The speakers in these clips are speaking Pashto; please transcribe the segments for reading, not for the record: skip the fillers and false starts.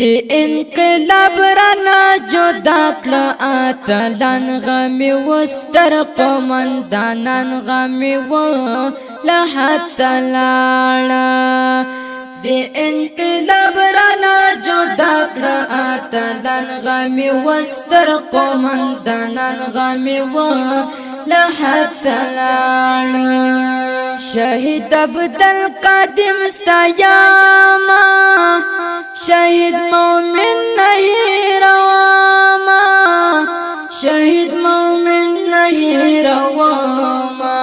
دی انقلاب رانا جدا کړه اتلان غمی وستر قومندانان غمی و لحد لاړه دی انقلاب رانا جدا کړه اتلان غمی وستر قومندانان غمی و لحد لاړه شهید عبدالقادم ستایاما شهید مومن نہیں رواما شهید مومن نہیں رواما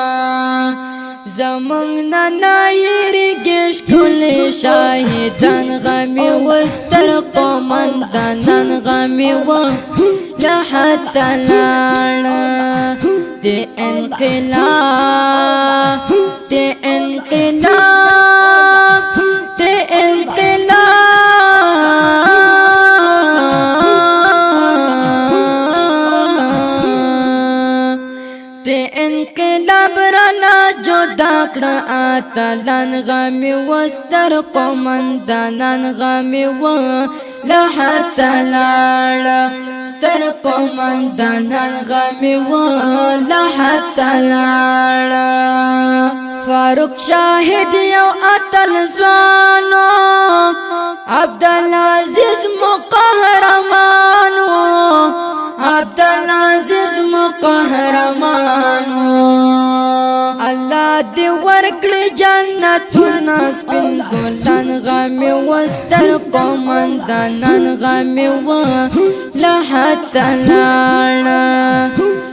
زمانگ نناہیری گیش کلی شاہدان غمی وستر قومندانان غمی و لحد لاړه دی انقلاب دی انقلاب دی انقلاب دی انقلاب رانا جدا کړه اتلان غمی وستر قومندانان غمی و لحد لاړه ستر قومندانان غمی و لحد لاړه فاروق شاهد یو اتل ځوانو عبدالعزیز مقهرمانو عبدالعزیز مقهرمانو الله دی ورکړي جنتونه سپین ګلان غمی وستر قومندانان غمی و لحد لاړه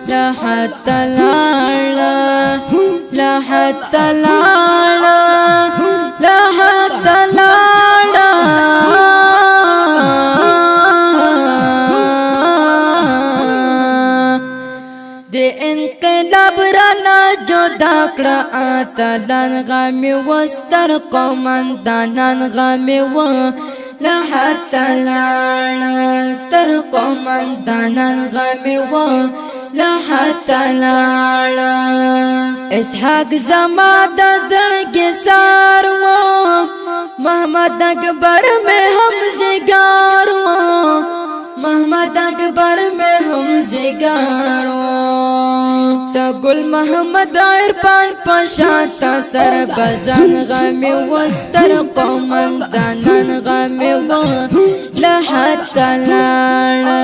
لحد لاړه لحد لاړه لحد لاړه دی انقلاب رانا جدا کړه اتلان غمی وستر قومندانان غمی و لحد لاړه ستر قومندانان غمی و لحد لاړه اسحاق زما د زړګي سار و محمد اکبر میں ہم زگار و محمد اکبر میں ہم زگار و تا گل محمد عرفان پشاتا سربزان غمی وستر قومندانان غمی و لحد لاړه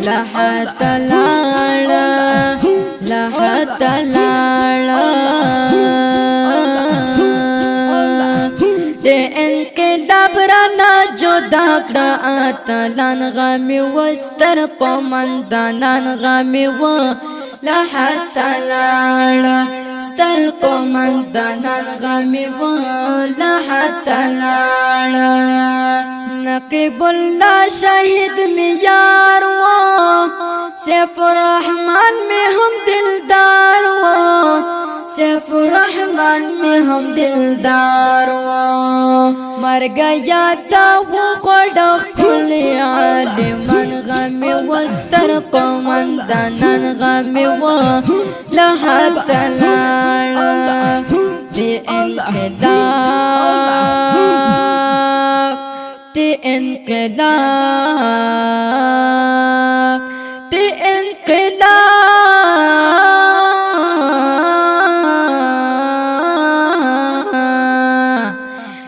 لحد لاړه لحد لاړه دی انقلاب رانا جدا کړه اتلان غمی وستر قومندانان غمی و لحد لاړه ستر قومندانان غمی و لحد لاړه نقیب الله شهید می یار و سیف الرحمن میں ہم دلدار و سیف الرحمن میں ہم دلدار و مر گیا تا وہ خڑخ کلی عالمان غمی وستر قومندانان غمی و لحد لاړه دی انقلاب دی انقلاب دی انقلاب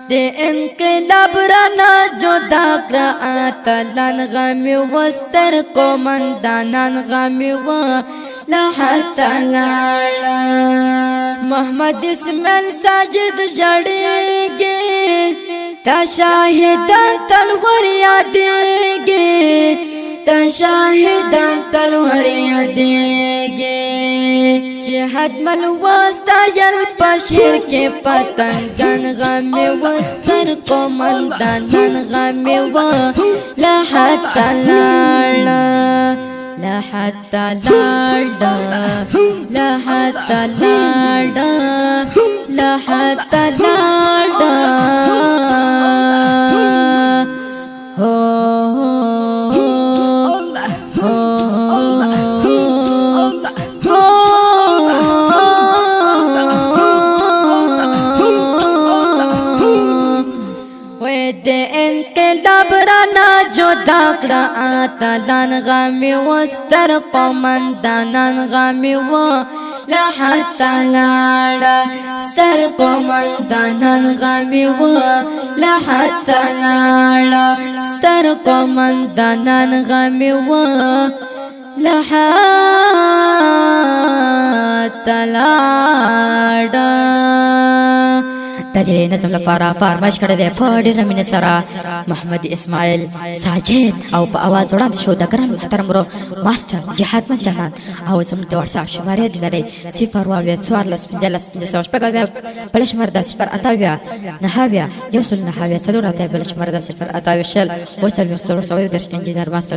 دی انقلاب رانا جدا کړه اتلان غمی وستر قومندانان غمی و لحد لاړه محمد اسماعیل ساجد جړېږي تا شاهدان تلور یادېږي تا شاهدان تلور یادېږي جهاد مل وستایل پشیر کې پتنګان غمی وستر قومندانان غمی و لحد لاړه لحد لاړه لحد لاړه لحد لاړه د انقلاب لبرانا جدا کړه اتلان غمی وستر قومندانان غمی و لحد لاړه ستر قومندانان غمی و لحد لاړه ستر قومندانان غمی و لحد لاړه. د دې نظم لپاره فرمایش کړی دی په ډېره مینه سره محمد اسماعیل ساجد او په اواز وړاندې شو د ګران محترم ورور ماسټر جهاد مند جانان او زموږ د واتساپ شمارې دې لرئ 0 14 15 بل شمار د 0 اتاویا نهاویا 1 9 4 بل شمار د 0 اتاویا شل 4 انجینر ماسټر